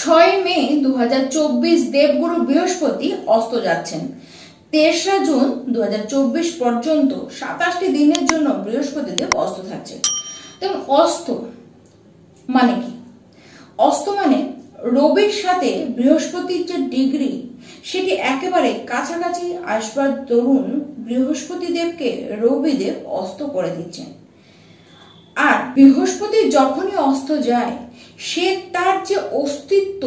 6 মে 2024 দেবগুরু বৃহস্পতি অস্ত যাচ্ছেন। 3রা জুন 2024 পর্যন্ত 27টি দিনের জন্য বৃহস্পতি দেব অস্ত থাকছে। দেখুন, অস্ত মানে কি? অস্ত মানে রবির সাথে বৃহস্পতির যে ডিগ্রি সেটি একেবারে কাছাকাছি আসবার দরুন বৃহস্পতি দেবকে রবি দেব অস্ত করে দিচ্ছেন। আর বৃহস্পতি যখনই অস্ত যায় সে তার যে অস্তিত্ব,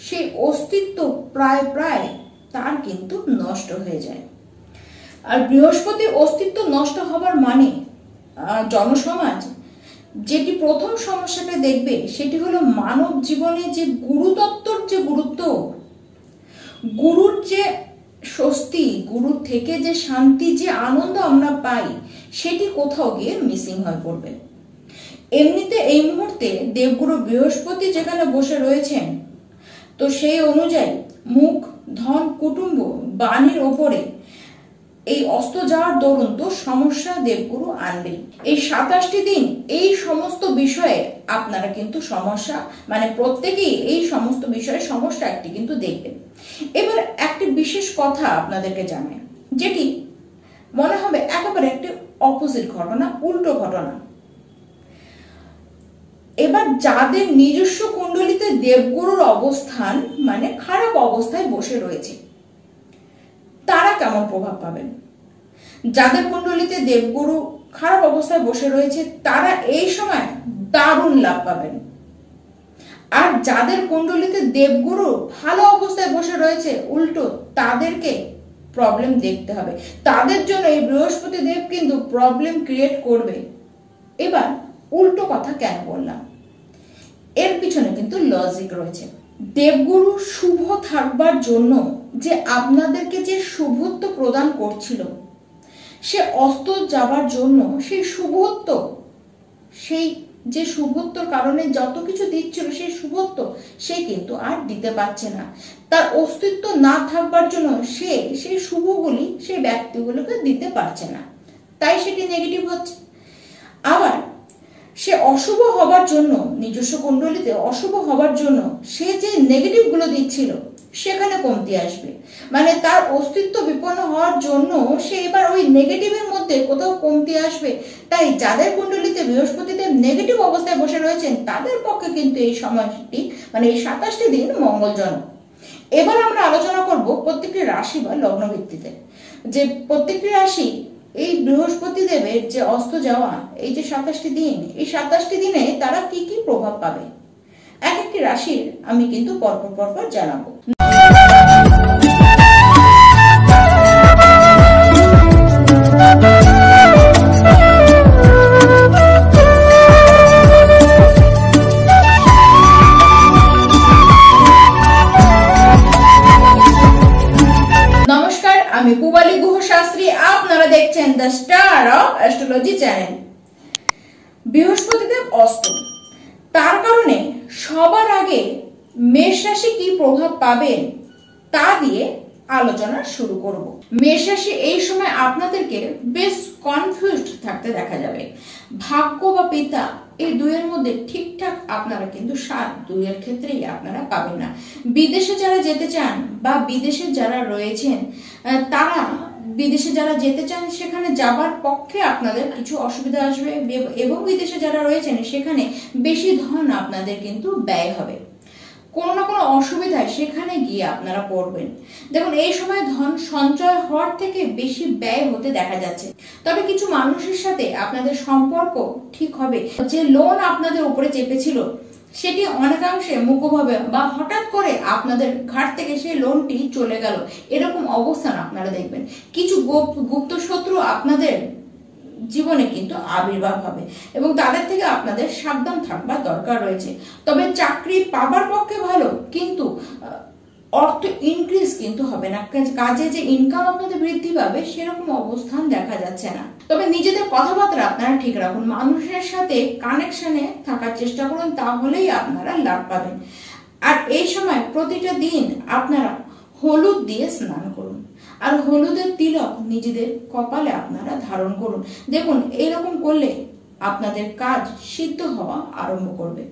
সেই অস্তিত্ব প্রায় তার কিন্তু নষ্ট হয়ে যায়। আর বৃহস্পতির অস্তিত্ব নষ্ট হবার মানে জনসমাজ যেটি প্রথম সমস্যাটা দেখবে সেটি হলো মানব জীবনে যে গুরুতত্ত্বর যে গুরুত্ব, গুরুর যে স্বস্তি, গুরুর থেকে যে শান্তি, যে আনন্দ আমরা পাই সেটি কোথাও গিয়ে মিসিং হয়ে পড়বে। এমনিতে এই মুহূর্তে দেবগুরু বৃহস্পতি যেখানে বসে রয়েছেন, তো সেই অনুযায়ী মুখ, ধন, কুটুম্ব, বাণীর ওপরে এই অস্ত যাওয়ার দরুন তো সমস্যা দেবগুরু আনবেই। এই 27টি দিন এই সমস্ত বিষয়ে আপনারা কিন্তু সমস্যা, মানে প্রত্যেকেই এই সমস্ত বিষয়ে সমস্যা একটি কিন্তু দেখবেন। এবার একটি বিশেষ কথা আপনাদেরকে জানাই, যেটি মনে হবে একেবারে একটি অপোজিট ঘটনা, উল্টো ঘটনা। এবার যাদের নিজস্ব কুণ্ডলিতে দেবগুরুর অবস্থান মানে খারাপ অবস্থায় বসে রয়েছে, তারা কেমন প্রভাব পাবেন? যাদের কুণ্ডলিতে দেবগুরু খারাপ অবস্থায় বসে রয়েছে তারা এই সময় দারুণ লাভ পাবেন। আর যাদের কুণ্ডলিতে দেবগুরু ভালো অবস্থায় বসে রয়েছে উল্টো, তাদেরকে প্রবলেম দেখতে হবে। তাদের জন্য এই বৃহস্পতি দেব কিন্তু প্রবলেম ক্রিয়েট করবে। এবার উল্টো কথা কেন বললাম? এর পিছনে কিন্তু লজিক রয়েছে। দেবগুরু শুভ থাকবার জন্য যে আপনাদেরকে যে শুভত্ব প্রদান করছিল, সে অস্ত যাবার জন্য সেই শুভত্ব, সেই যে শুভত্বর কারণে যত কিছু দিচ্ছিল সেই শুভত্ব সে কিন্তু আর দিতে পারছে না। তার অস্তিত্ব না থাকবার জন্য সে সেই শুভগুলি সেই ব্যক্তিগুলোকে দিতে পারছে না, তাই সেটি নেগেটিভ হচ্ছে। আবার সে অশুভ হবার জন্য, নিজস্ব কুণ্ডলিতে অশুভ হবার জন্য সে যে নেগেটিভ গুলো দিচ্ছিল সেখানে কমতি আসবে, মানে তার অস্তিত্ব বিপন্ন হওয়ার জন্য সে এবার ওই নেগেটিভের মধ্যে কোথাও কমতি আসবে। তাই যাদের কুণ্ডলিতে বৃহস্পতিদেব নেগেটিভ অবস্থায় বসে রয়েছেন তাদের পক্ষে কিন্তু এই সময়টি, মানে এই 27টি দিন মঙ্গলজনক। এবার আমরা আলোচনা করব প্রত্যেকটি রাশি বা লগ্ন ভিত্তিতে, যে প্রত্যেকটি রাশি এই বৃহস্পতি দেবের যে অস্ত যাওয়া, এই যে 27টি দিন, এই 27টি দিনে তারা কি কি প্রভাব পাবে এক একটি রাশির আমি কিন্তু পরপর জানাবো। নমস্কার, আমি পূবালী গুহ শাস্ত্রী, আপনারা দেখছেন the star of astrology channel. বৃহস্পতিদেব অস্ত, তার কারণে সবার আগে মেষ রাশি কি প্রভাব পাবেন তা দিয়ে আলোচনা শুরু করব। মেষ রাশি এই সময় আপনাদেরকে বেশ কনফিউজড থাকতে দেখা যাবে। ভাগ্য বা পিতা এই দুইয়ের মধ্যে ঠিকঠাক আপনারা কিন্তু 7-2 ক্ষেত্রেই আপনারা পাবেন না। বিদেশে যারা যেতে চান বা বিদেশে যারা রয়েছেন, তারা বিদেশে যারা যেতে চান সেখানে যাবার পক্ষে আপনাদের কিছু অসুবিধা আসবে, এবং বিদেশে যারা রয়েছেন সেখানে বেশি ধন আপনাদের কিন্তু ব্যয় হবে। কোনো না কোনো অসুবিধায় সেখানে গিয়ে আপনারা পড়বেন। দেখুন, এই সময় ধন সঞ্চয় হওয়ার থেকে বেশি ব্যয় হতে দেখা যাচ্ছে। তবে কিছু মানুষের সাথে আপনাদের সম্পর্ক ঠিক হবে। যে লোন আপনাদের উপরে চেপেছিল সেটি অনেকাংশে মুখোভাবে বা হঠাৎ করে আপনাদের ঘাট থেকে সেই লোনটি চলে গেল, এরকম অবস্থান আপনারা দেখবেন। কিছু গুপ্ত শত্রু আপনাদের জীবনে কিন্তু আবির্ভাব হবে এবং তাদের থেকে আপনাদের সাবধান থাকবার দরকার রয়েছে। তবে চাকরি পাবার পক্ষে ভালো, কিন্তু অর্থ ইনক্রিজ কিন্তু হবে না। কাজে যে ইনকাম আপনাদের বৃদ্ধি পাবে সেরকম অবস্থান দেখা যাচ্ছে না। তবে নিজেদের কথাবার্তা আপনারা ঠিক রাখুন, মানুষের সাথে কানেকশনে থাকার চেষ্টা করুন, তাহলেই আপনারা লাভ পাবেন। আর এই সময় প্রতিটা দিন আপনারা হলুদ দিয়ে স্নান করুন আর হলুদের তিলক নিজেদের কপালে আপনারা ধারণ করুন। দেখুন, এরকম করলে আপনাদের কাজ সিদ্ধ হওয়া আরম্ভ করবে।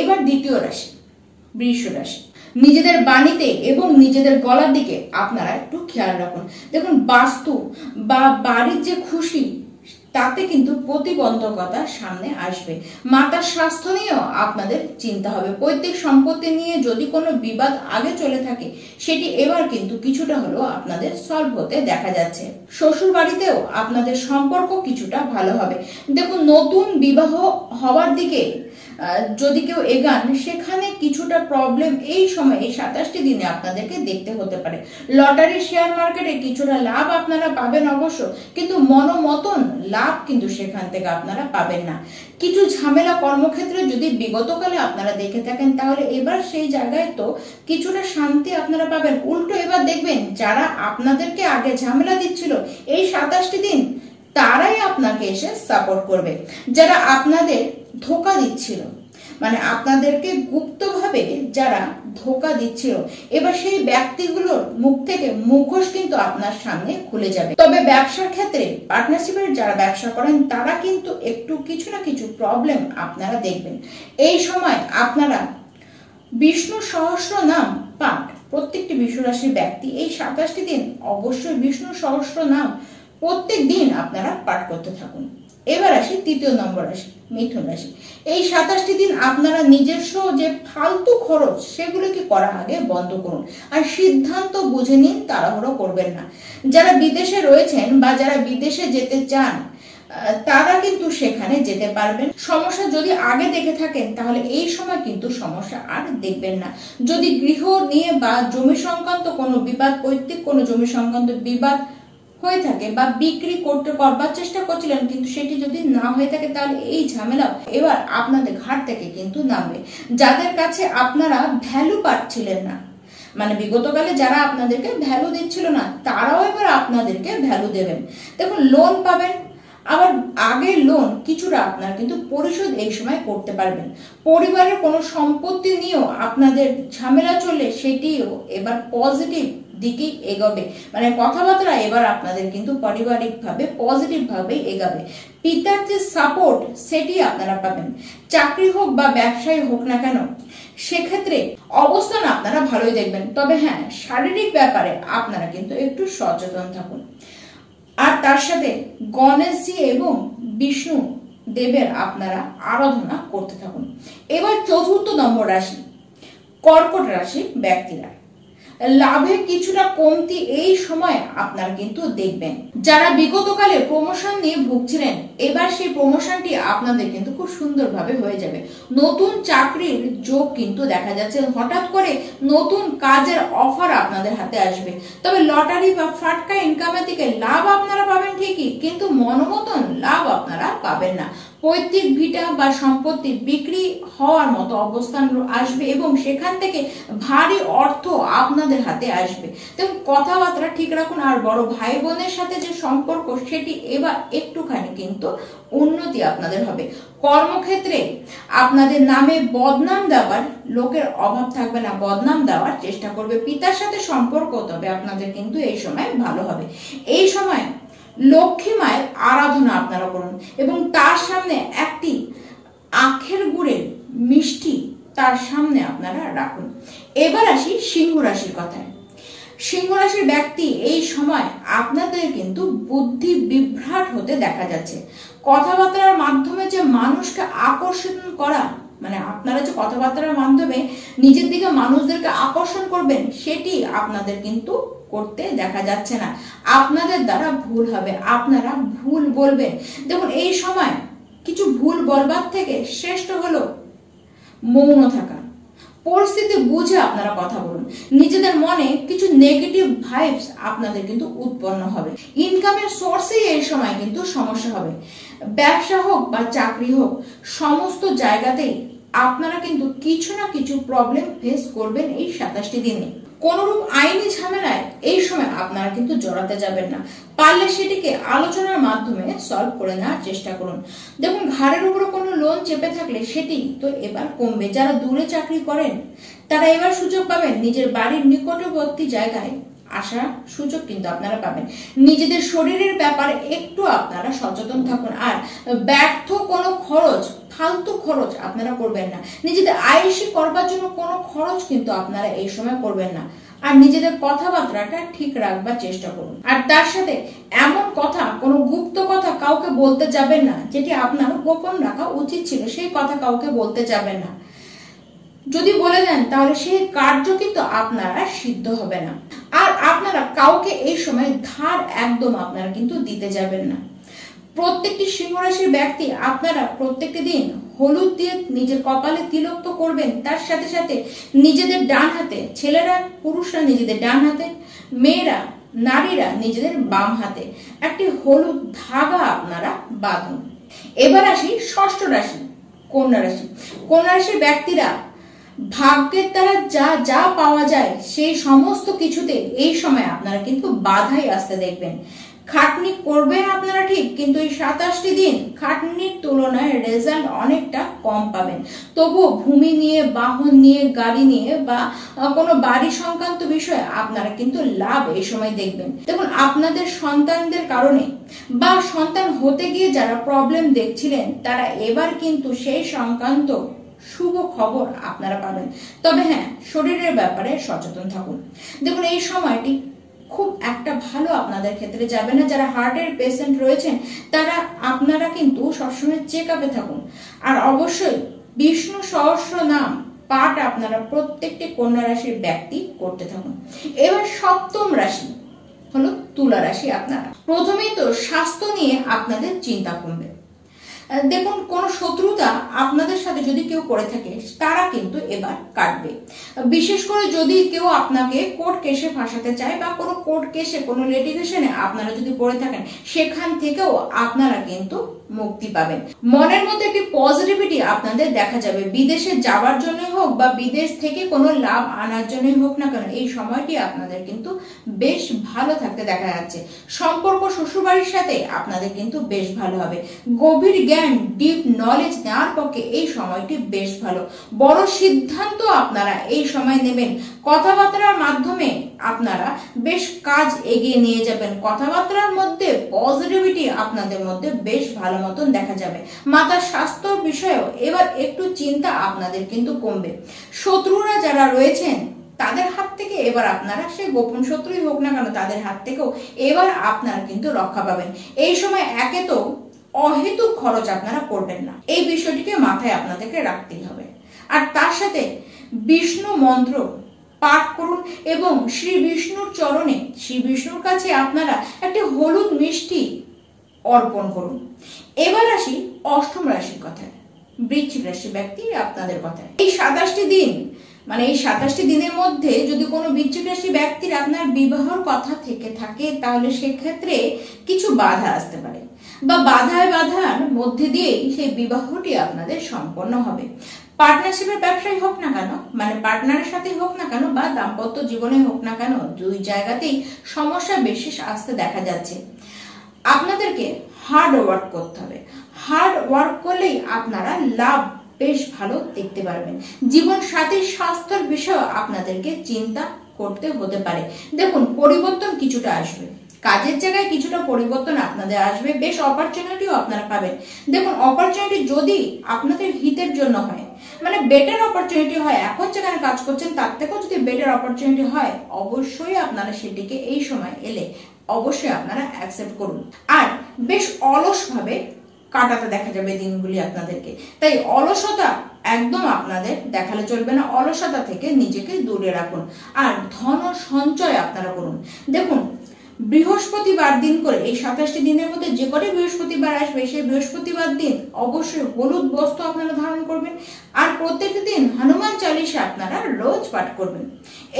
এবার দ্বিতীয় রাশি বৃষ রাশি। নিজেদের বাণীতে এবং নিজেদের গলার দিকে আপনারা একটু খেয়াল রাখুন। দেখুন, বাস্তু বা বাড়ির যে খুশি তাতে কিন্তু প্রতিবন্ধকতা সামনে আসবে। মাতার স্বাস্থ্য নিয়েও আপনাদের চিন্তা হবে। পৈতৃক সম্পত্তি নিয়ে যদি কোনো বিবাদ আগে চলে থাকে সেটি এবার কিন্তু কিছুটা হলেও আপনাদের সলভ হতে দেখা যাচ্ছে। শ্বশুর বাড়িতেও আপনাদের সম্পর্ক কিছুটা ভালো হবে। দেখুন, নতুন বিবাহ হওয়ার দিকে যদি কেউ এগান সেখানে কিছুটা প্রবলেম এই সময় এই 27টি দিনে আপনাদেরকে দেখতে হতে পারে। লটারি, শেয়ার মার্কেটে কিছুটা লাভ আপনারা পাবেন অবশ্য, কিন্তু মনোমতন লাভ কিন্তু সেখান থেকে আপনারা পাবেন না। কিছু ঝামেলা কর্মক্ষেত্রে যদি বিগতকালে আপনারা দেখে থাকেন তাহলে এবার সেই জায়গায় তো কিছুটা শান্তি আপনারা পাবেন। উল্টো এবার দেখবেন যারা আপনাদেরকে আগে ঝামেলা দিচ্ছিল এই 27টি দিন তারাই আপনাকে এসে সাপোর্ট করবে। যারা আপনাদের ধোঁকা দিচ্ছিল, মানে আপনাদেরকে গুপ্তভাবে যারা ধোঁকা দিচ্ছিল, এবার সেই ব্যক্তিগুলোর মুখ থেকে মুখোশ কিন্তু আপনার সামনে খুলে যাবে। তবে ব্যবসার ক্ষেত্রে পার্টনারশিপের যারা ব্যবসা করেন তারা কিন্তু একটু কিছু না কিছু প্রবলেম আপনারা দেখবেন। এই সময় আপনারা বিষ্ণু সহস্র নাম পাঠ, প্রত্যেকটি বিষ্ণু রাশির ব্যক্তি এই 27টি দিন অবশ্যই বিষ্ণু সহস্র নাম প্রত্যেক দিন আপনারা পাঠ করতে থাকুন। এবার আসি 3য় নম্বর রাশি, মিথুন রাশি। এই 27টি দিন আপনারা নিজস্ব যে ফালতু খরচ সেগুলোকে করা আগে বন্ধ করুন, আর সিদ্ধান্ত বুঝে নিন, তাড়াহুড়ো করবেন না। যারা বিদেশে রয়েছেন বা যারা বিদেশে যেতে চান তারা কিন্তু সেখানে যেতে পারবেন। সমস্যা যদি আগে দেখে থাকেন তাহলে এই সময় কিন্তু সমস্যা আর দেখবেন না। যদি গৃহ নিয়ে বা জমি সংক্রান্ত কোনো বিবাদ, পৈতৃক কোনো জমি সংক্রান্ত বিবাদ হয়ে থাকে বা বিক্রি করবার চেষ্টা করছিলেন কিন্তু সেটি যদি না হয়ে থাকে তাহলে এই ঝামেলা এবার আপনাদের ঘাট থেকে কিন্তু নামবে। যাদের কাছে আপনারা ভ্যালু পাচ্ছিলেন না, মানে বিগতকালে যারা আপনাদেরকে ভ্যালু দিচ্ছিল না তারাও এবার আপনাদেরকে ভ্যালু দেবেন। দেখুন, লোন পাবেন, আবার আগের লোন কিছুটা আপনার কিন্তু পরিশোধ এই সময় করতে পারবেন। পরিবারের কোনো সম্পত্তি নিয়েও আপনাদের ঝামেলা চললে সেটিও এবার পজিটিভ দিকেই এগোবে, মানে কথাবার্তা এবার আপনাদের কিন্তু পারিবারিক ভাবে পজিটিভ ভাবে এগাবে। পিতার যে সাপোর্ট সেটি আপনারা পাবেন। চাকরি হোক বা ব্যবসায়ী হোক না কেন সেক্ষেত্রে অবস্থান আপনারা ভালোই দেখবেন। তবে হ্যাঁ, শারীরিক ব্যাপারে আপনারা কিন্তু একটু সচেতন থাকুন। আর তার সাথে গণেশজি এবং বিষ্ণু দেবের আপনারা আরাধনা করতে থাকুন। এবার 4র্থ নম্বর রাশি, কর্কট রাশি ব্যক্তিরা। লাভে কিছুটা কমতি এই সময় আপনারা কিন্তু দেখবেন। যারা বিগতকালে প্রমোশন নিয়ে ভুগছিলেন এবার সেই প্রমোশনটি আপনাদের কিন্তু খুব সুন্দরভাবে হয়ে যাবে। নতুন চাকরির যোগ কিন্তু দেখা যাচ্ছে, হঠাৎ করে নতুন কাজের অফার আপনাদের হাতে আসবে। তবে লটারি বা ফাটকা ইনকামের দিকে লাভ আপনারা পাবেন ঠিকই, কিন্তু মনোমতন লাভ আপনারা পাবেন না। পৈতৃক ভিটা বা সম্পত্তি বিক্রি হওয়ার মতো অবস্থান আসবে এবং সেখান থেকে ভারী অর্থ আপনাদের হাতে আসবে। দেখুন, কথাবার্তা ঠিক রাখুন। আর বড় ভাই বোনের সাথে যে সম্পর্ক সেটি এবার একটুখানি কিন্তু উন্নতি আপনাদের হবে। কর্মক্ষেত্রে আপনাদের নামে বদনাম দেওয়ার লোকের অভাব থাকবে না, বদনাম দেওয়ার চেষ্টা করবে। পিতার সাথে সম্পর্ক তবে আপনাদের কিন্তু এই সময় ভালো হবে। এই সময় লক্ষ্মী মায়ের আরাধনা আপনারা করুন এবং তার সামনে একটি আখের গুড়ের মিষ্টি তার সামনে আপনারা রাখুন। এবার আসি সিংহ রাশির কথায়। সিংহ রাশির ব্যক্তি এই সময় আপনাদের কিন্তু বুদ্ধি বিভ্রাট হতে দেখা যাচ্ছে। কথাবার্তার মাধ্যমে যে মানুষকে আকর্ষণ করা, মানে আপনারা যে কথাবার্তার মাধ্যমে নিজের দিকে মানুষদেরকে আকর্ষণ করবেন সেটি আপনাদের কিন্তু করতে দেখা যাচ্ছে না। আপনাদের দ্বারা ভুল হবে, আপনারা ভুল বলবেন। দেখুন, এই সময় কিছু ভুল বলবার থেকে শ্রেষ্ঠ হলো মৌন থাকা। পরিস্থিতি বুঝে আপনারা কথা বলুন। নিজেদের মনে কিছু নেগেটিভ ভাইবস আপনাদের কিন্তু উৎপন্ন হবে। ইনকামের সোর্সে এই সময় কিন্তু সমস্যা হবে। ব্যবসা হোক বা চাকরি হোক, সমস্ত জায়গাতেই আপনারা কিন্তু কিছু না কিছু প্রবলেম ফেস করবেন এই 27টি দিনে। কোনরূপ আইনি ঝামেলায় এই সময় আপনারা কিন্তু জড়াতে যাবেন না। পারলে সেটিকে আলোচনার মাধ্যমে সলভ করে নেওয়ার চেষ্টা করুন। দেখুন, ঘাড়ের উপরে কোনো লোন চেপে থাকলে সেটি তো এবার কমবে। যারা দূরে চাকরি করেন তারা এবার সুযোগ পাবেন নিজের বাড়ির নিকটবর্তী জায়গায় আসার সুযোগ কিন্তু আপনারা পাবেন। নিজেদের শরীরের ব্যাপারে একটু আপনারা সচেতন থাকুন, আর ব্যর্থ কোনো খরচ, ফালতু খরচ আপনারা করবেন না। নিজেদের আয়েশি করবার জন্য কোনো খরচ কিন্তু আপনারা এই সময় করবেন না। আর নিজেদের কথাবার্তাটা ঠিক রাখবার চেষ্টা করুন। আর তার সাথে এমন কথা, কোনো গুপ্ত কথা কাউকে বলতে যাবেন না যেটি আপনার গোপন রাখা উচিত ছিল, সেই কথা কাউকে বলতে যাবেন না। যদি বলে দেন তাহলে সেই কার্য কিন্তু আপনারা সিদ্ধ হবে না। আর আপনারা কাউকে এই সময় ধার একদম আপনারা কিন্তু দিতে যাবেন না। প্রত্যেকটি সিংহ রাশির ব্যক্তি আপনারা প্রত্যেকটি দিন হলুদ দিয়ে নিজের কপালে তিলক তো করবেন, তার সাথে সাথে নিজেদের ডান হাতে, ছেলেরা পুরুষরা নিজেদের ডান হাতে, মেয়েরা নারীরা নিজেদের বাম হাতে একটি হলুদ ধাগা আপনারা বাঁধুন। এবার আসি ষষ্ঠ রাশি, কন্যা রাশি। কন্যা রাশির ব্যক্তিরা ভাগ্যের দ্বারা যা যা পাওয়া যায় সেই সমস্ত কিছুতে এই সময় আপনারা কিন্তু বাধাই আসতে দেখবেন। খাটনি করবেন আপনারা ঠিক, কিন্তু এই 27টি দিন খাটনির তুলনায় রেজাল্ট অনেকটা কম পাবেন। তবুও ভূমি নিয়ে, বাহন নিয়ে, গাড়ি নিয়ে বা কোনো বাড়ি সংক্রান্ত বিষয়ে আপনারা কিন্তু লাভ এই সময় দেখবেন। দেখুন, আপনাদের সন্তানদের কারণে বা সন্তান হতে গিয়ে যারা প্রবলেম দেখছিলেন তারা এবার কিন্তু সেই সংক্রান্ত শুভ খবর আপনারা পাবেন। তবে হ্যাঁ, শরীরের ব্যাপারে সচেতন থাকুন। দেখুন, এই সময়টি খুব একটা ভালো আপনাদের ক্ষেত্রে যাবে না। যারা হার্টের পেশেন্ট রয়েছেন তারা আপনারা কিন্তু সবসময় চেক আপে থাকুন। আর অবশ্যই বিষ্ণু সহস্র নাম পাঠ আপনারা প্রত্যেকটি কন্যা রাশির ব্যক্তি করতে থাকুন। এবার সপ্তম রাশি হলো তুলা রাশি। আপনারা প্রথমেই তো স্বাস্থ্য নিয়ে আপনাদের চিন্তা কমবে। দেখুন, কোন শত্রুতা আপনাদের সাথে যদি কেউ করে থাকে তারা কিন্তু এবার কাটবে। বিশেষ করে যদি কেউ আপনাকে কোর্ট কেসে ফাঁসাতে চায় বা কোনো কোর্ট কেসে, কোনো লিটিগেশনে আপনারা যদি পড়ে থাকেন, সেখান থেকেও আপনারা কিন্তু মুক্তি পাবেন। মনের মধ্যে একটি পজিটিভিটি আপনাদের দেখা যাবে। বিদেশে যাওয়ার জন্য হোক বা বিদেশ থেকে কোনো লাভ আনার জন্যই হোক না কেন, এই সময়টি আপনাদের কিন্তু বেশ ভালো থাকতে দেখা যাচ্ছে। সম্পর্ক শ্বশুরবাড়ির সাথে আপনাদের কিন্তু বেশ ভালো হবে। গভীর জ্ঞান, ডিপ নলেজ নেওয়ার পক্ষে এই সময়টি বেশ ভালো। বড় সিদ্ধান্ত আপনারা এই সময় নেবেন। কথাবার্তার মাধ্যমে আপনারা বেশ কাজ এগিয়ে নিয়ে যাবেন। কথাবার্তার মধ্যে পজিটিভিটি আপনাদের মধ্যে বেশ ভালো মতন দেখা যাবে। মাতার স্বাস্থ্যর বিষয়েও এবার একটু চিন্তা আপনাদের কিন্তু কমবে। শত্রুরা যারা রয়েছেন তাদের হাত থেকে এবার আপনারা, সে গোপন শত্রুই হোক না কেন, তাদের হাত থেকেও এবার আপনারা কিন্তু রক্ষা পাবেন। এই সময় একে তো অহেতুক খরচ আপনারা করবেন না, এই বিষয়টিকে মাথায় আপনাদেরকে রাখতেই হবে। আর তার সাথে বিষ্ণু মন্ত্র পাঠ করুন এবং শ্রী বিষ্ণুর চরণে, শ্রী বিষ্ণুর কাছে আপনারা একটি হলুদ মিষ্টি অর্পণ করুন। এবার আসি অষ্টম রাশির কথায়, বৃশ্চিক রাশি ব্যক্তি আপনাদের কথায়। এই 27টি দিন, মানে এই 27টি দিনের মধ্যে যদি কোনো বৃশ্চিক রাশি ব্যক্তির আপনার বিবাহর কথা থেকে থাকে তাহলে সেক্ষেত্রে কিছু বাধা আসতে পারে, বা বাধার মধ্যে দিয়েই সেই বিবাহটি আপনাদের সম্পন্ন হবে। পার্টনারশিপের ব্যবসায় হোক না কেন, মানে পার্টনারের সাথে হোক না কেন বা দাম্পত্য জীবনে হোক না কেন, দুই জায়গাতেই সমস্যা বেশি আসতে দেখা যাচ্ছে। আপনাদেরকে হার্ড ওয়ার্ক করতে হবে। হার্ড ওয়ার্ক করলেই আপনারা লাভ বেশ ভালো দেখতে পারবেন। জীবন সাথীর স্বাস্থ্যের বিষয়ে আপনাদেরকে চিন্তা করতে হতে পারে। দেখুন, পরিবর্তন কিছুটা আসবে, কাজের জায়গায় কিছুটা পরিবর্তন আপনাদের আসবে, বেশ অপরচুনিটিও আপনারা পাবেন। দেখুন, অপরচুনিটি যদি আপনাদের হিতের জন্য হয়, মানে বেটার অপরচুনিটি হয়, এখন যেখানে কাজ করছেন তার থেকেও যদি বেটার অপরচুনিটি হয়, অবশ্যই আপনারা সেটিকে এই সময় এলে অবশ্যই আপনারা অ্যাকসেপ্ট করুন। আর বেশ অলসভাবে কাটাতে দেখা যাবে দিনগুলি আপনাদেরকে, তাই অলসতা একদম আপনাদের দেখালে চলবে না। অলসতা থেকে নিজেকে দূরে রাখুন আর ধন সঞ্চয় আপনারা করুন। দেখুন, বৃহস্পতিবার দিন করে এই 27টি দিনের মধ্যে যে কটি বৃহস্পতিবার আসবে সেই বৃহস্পতিবার দিন অবশ্যই হলুদ বস্ত্র আপনারা ধারণ করবেন আর প্রত্যেকটি দিন হনুমান চালিসা আপনারা রোজ পাঠ করবেন।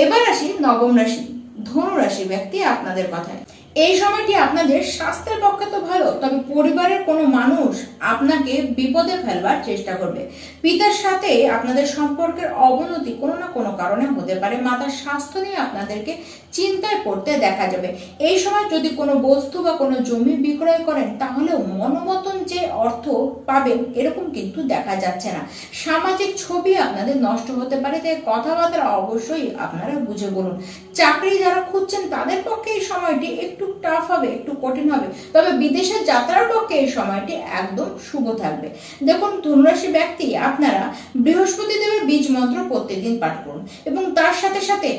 এবার আসি নবম রাশি, ধনু রাশি ব্যক্তি আপনাদের কথায়। এই সময়টি আপনাদের স্বাস্থ্যের পক্ষে তো ভালো, তবে পরিবারের কোনো মানুষ আপনাকে বিপদে ফেলবার চেষ্টা করবে। পিতার সাথে আপনাদের সম্পর্কের অবনতি কোনো না কোনো কারণে হতে পারে। মাতার স্বাস্থ্য নিয়ে আপনাদেরকে চিন্তায় পড়তে দেখা যাবে। এই সময় যদি কোনো বস্তু বা কোনো জমি বিক্রয় করেন তাহলেও মনোমতন যে অর্থ পাবেন এরকম কিন্তু দেখা যাচ্ছে না। সামাজিক ছবি আপনাদের নষ্ট হতে পারে, তাই কথাবার্তা অবশ্যই আপনারা বুঝে বলুন। চাকরি যারা খুঁজছেন তাদের পক্ষে এই সময়টি একটু টাফ হবে, একটু কঠিন হবে, তবে বিদেশে যাত্রার পক্ষে এই সময়টি একদম শুভ থাকবে। দেখুন, ধনুরাশি ব্যক্তি আপনারা বৃহস্পতি দেবের বীজ মন্ত্র প্রত্যেকদিন পাঠ করুন এবং তার সাথে সাথে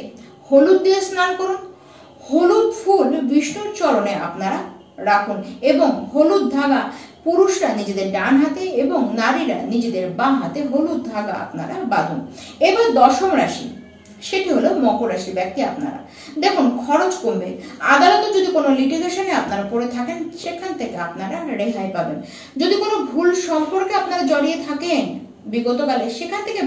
হলুদ দিয়ে স্নান করুন। হলুদ ফুল বিষ্ণুর চরণে আপনারা রাখুন এবং হলুদ ধাগা পুরুষরা নিজেদের ডান হাতে এবং নারীরা নিজেদের বাঁ হাতে হলুদ ধাগা আপনারা বাঁধুন। এবার দশম রাশি, সেটি হলো মকর রাশি ব্যক্তি আপনারা দেখুন খরচ কমবে। আদালতে যদি কোনো লিটিগেশনে আপনারা পড়ে থাকেন সেখান থেকে আপনারা রেহাই পাবেন। যদি কোনো ভুল সম্পর্কে আপনারা জড়িয়ে থাকেন বিগতকালে সেখান থেকে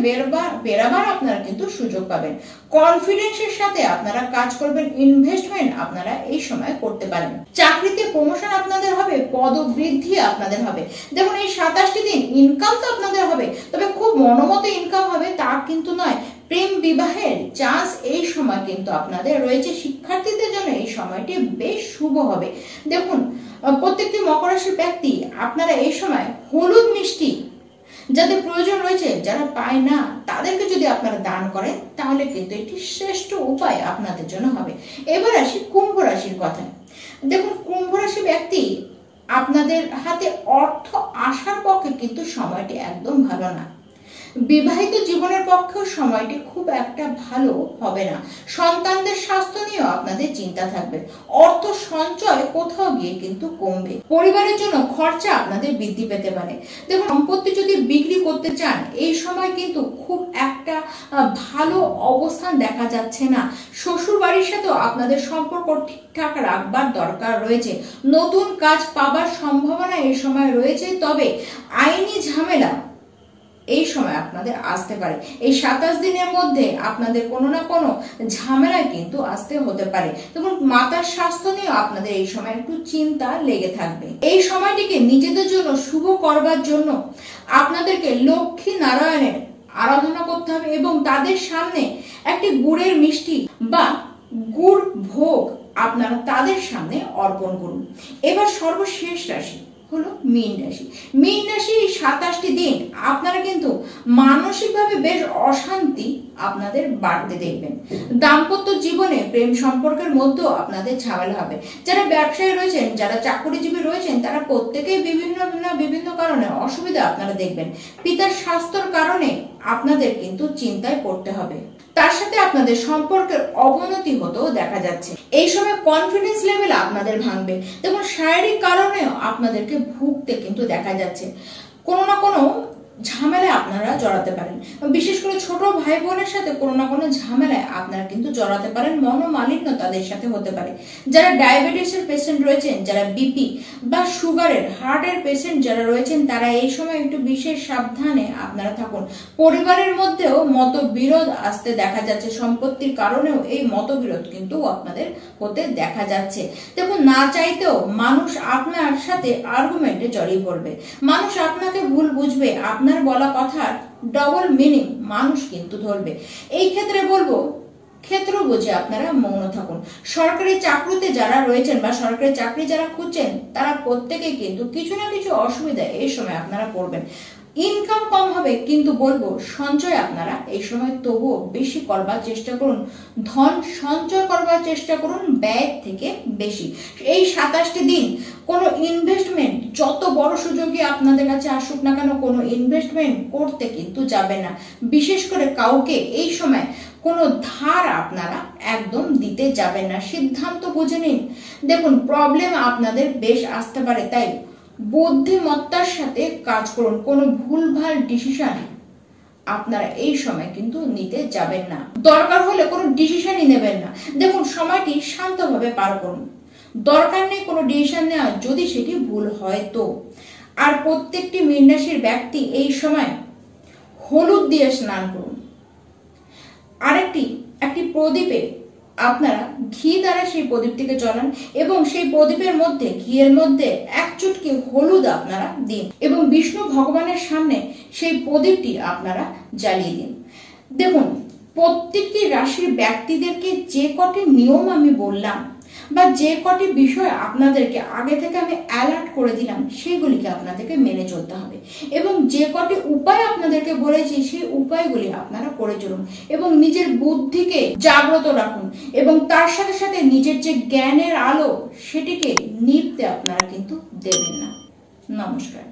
বেরাবার আপনারা কিন্তু সুযোগ পাবেন। কনফিডেন্সের সাথে আপনারা কাজ করবেন, ইনভেস্টমেন্ট আপনারা এই সময় করতে পারেন। চাকরিতে প্রমোশন আপনাদের হবে, পদবৃদ্ধি আপনাদের হবে। দেখুন, এই 27টি দিন ইনকাম তো আপনাদের হবে, তবে খুব মনোমতো ইনকাম হবে তা কিন্তু নয়। প্রেম বিবাহের চান্স এই সময় কিন্তু আপনাদের রয়েছে। শিক্ষার্থীদের জন্য এই সময়টি বেশ শুভ হবে। দেখুন, প্রত্যেকটি মকর রাশির ব্যক্তি আপনারা এই সময় হলুদ মিষ্টি যাদের প্রয়োজন রয়েছে, যারা পায় না তাদেরকে যদি আপনারা দান করেন তাহলে কিন্তু এটি শ্রেষ্ঠ উপায় আপনাদের জন্য হবে। এবার আসি কুম্ভ রাশির কথায়। দেখুন, কুম্ভ রাশি ব্যক্তি আপনাদের হাতে অর্থ আসার পক্ষে কিন্তু সময়টি একদম ভালো না। বিবাহিত জীবনের পক্ষেও সময়টি খুব একটা ভালো হবে না। সন্তানদের স্বাস্থ্য নিয়েও আপনাদের চিন্তা থাকবে। অর্থ সঞ্চয় কোথাও গিয়ে কিন্তু কমবে। পরিবারের জন্য খরচা আপনাদের বৃদ্ধি পেতে পারে। দেখুন, সম্পত্তি যদি বিক্রি করতে চান এই সময় কিন্তু খুব একটা ভালো অবস্থান দেখা যাচ্ছে না। শ্বশুর বাড়ির সাথেও আপনাদের সম্পর্ক ঠিকঠাক রাখবার দরকার রয়েছে। নতুন কাজ পাবার সম্ভাবনা এই সময় রয়েছে, তবে আইনি ঝামেলা এই সময় আপনাদের আসতে পারে। এই 27 দিনের মধ্যে আপনাদের কোনো না কোনো ঝামেলায় কিন্তু আসতে হতে পারে। দেখুন, মাতার স্বাস্থ্য নিয়ে আপনাদের এই সময় একটু চিন্তা লেগে থাকবে। এই সময়টিকে নিজেদের জন্য শুভ করবার জন্য আপনাদেরকে লক্ষ্মী নারায়ণের আরাধনা করতে হবে এবং তাদের সামনে একটি গুড়ের মিষ্টি বা গুড় ভোগ আপনারা তাদের সামনে অর্পণ করুন। এবার সর্বশেষ রাশি হলো মীন রাশি। মীন রাশি 27টি দিন আপনারা কিন্তু মানসিকভাবে বেশ অশান্তি আপনাদের বাড়তে দেখবেন। দাম্পত্য জীবনে প্রেম সম্পর্কের মধ্যেও আপনাদের ঝামেলা হবে। যারা ব্যবসায়ী রয়েছেন, যারা চাকরিজীবী রয়েছেন, তারা প্রত্যেকেই বিভিন্ন কারণে অসুবিধা আপনারা দেখবেন। পিতার স্বাস্থ্যের কারণে আপনাদের কিন্তু চিন্তায় পড়তে হবে। তার সাথে আপনাদের সম্পর্কের অবনতি হতেও দেখা যাচ্ছে। এই সময় কনফিডেন্স লেভেল আপনাদের ভাঙবে। দেখুন, শারীরিক কারণেও আপনাদেরকে ভুগতে কিন্তু দেখা যাচ্ছে। কোনো না কোনো ঝামেলায় আপনারা জড়াতে পারেন। বিশেষ করে ছোট ভাই বোনের সাথে কোনো না কোনো ঝামেলায় আপনারা কিন্তু জড়াতে পারেন। মনোমালিন্য তাদের সাথে হতে পারে। যারা ডায়াবেটিসের পেশেন্ট রয়েছেন, যারা বিপি বা সুগারের হার্টের পেশেন্ট যারা রয়েছেন, তারা এই সময় একটু বিশেষ সাবধানে আপনারা থাকুন। পরিবারের মধ্যেও মতবিরোধ আসতে দেখা যাচ্ছে। সম্পত্তির কারণেও এই মতবিরোধ কিন্তু আপনাদের হতে দেখা যাচ্ছে। দেখুন, না চাইতেও মানুষ আপনার সাথে আর্গুমেন্টে জড়িয়ে পড়বে। মানুষ আপনাকে ভুল বুঝবে। আপনার বলা কথার ডবল মিনিং মানুষ কিন্তু ধরবে। এই ক্ষেত্রে বলবো, ক্ষেত্র বুঝে আপনারা মৌন থাকুন। সরকারি চাকরিতে যারা রয়েছেন বা সরকারি চাকরি যারা খুঁজছেন, তারা প্রত্যেকেই কিন্তু কিছু না কিছু অসুবিধা এই সময় আপনারা পড়বেন। ইনকাম কম হবে, কিন্তু বলবো সঞ্চয় আপনারা এই সময় তবুও বেশি করবার চেষ্টা করুন। ধন সঞ্চয় করবার চেষ্টা করুন ব্যয় থেকে বেশি। এই 27টি দিন কোনো ইনভেস্টমেন্ট যত বড় সুযোগই আপনাদের কাছে আসুক না কেন, কোনো ইনভেস্টমেন্ট করতে কিন্তু যাবে না। বিশেষ করে কাউকে এই সময় কোনো ধার আপনারা একদম দিতে যাবেন না। সিদ্ধান্ত বুঝে নিন। দেখুন, প্রবলেম আপনাদের বেশ আসতে পারে, তাই বুদ্ধিমত্তার সাথে কাজ করুন। কোনো ভুলভাল ডিসিশন আপনারা এই সময় কিন্তু নিতে যাবেন না। দরকার হলে কোনো ডিসিশনই নেবেন না। দেখুন, সময়টি শান্তভাবে পার করুন। দরকার নেই কোনো ডিসিশন নেওয়া যদি সেটি ভুল হয় তো। আর প্রত্যেকটি মীন রাশির ব্যক্তি এই সময় হলুদ দিয়ে স্নান করুন। আরেকটি প্রদীপে আপনারা ঘি দ্বারা সেই প্রদীপটিকে জ্বালান এবং সেই প্রদীপের মধ্যে ঘিয়ের মধ্যে এক চুটকি হলুদ আপনারা দিন এবং বিষ্ণু ভগবানের সামনে সেই প্রদীপটি আপনারা জ্বালিয়ে দিন। দেখুন, প্রত্যেকটি রাশির ব্যক্তিদেরকে যে কটি নিয়ম আমি বললাম বা যে কটি বিষয় আপনাদেরকে আগে থেকে আমি অ্যালার্ট করে দিলাম, সেগুলিকে আপনাদেরকে মেনে চলতে হবে এবং যে কটি উপায় আপনাদেরকে বলেছি সেই উপায়গুলি আপনারা করে চলুন এবং নিজের বুদ্ধিকে জাগ্রত রাখুন এবং তার সাথে সাথে নিজের যে জ্ঞানের আলো সেটিকে নিভতে আপনারা কিন্তু দেবেন না। নমস্কার।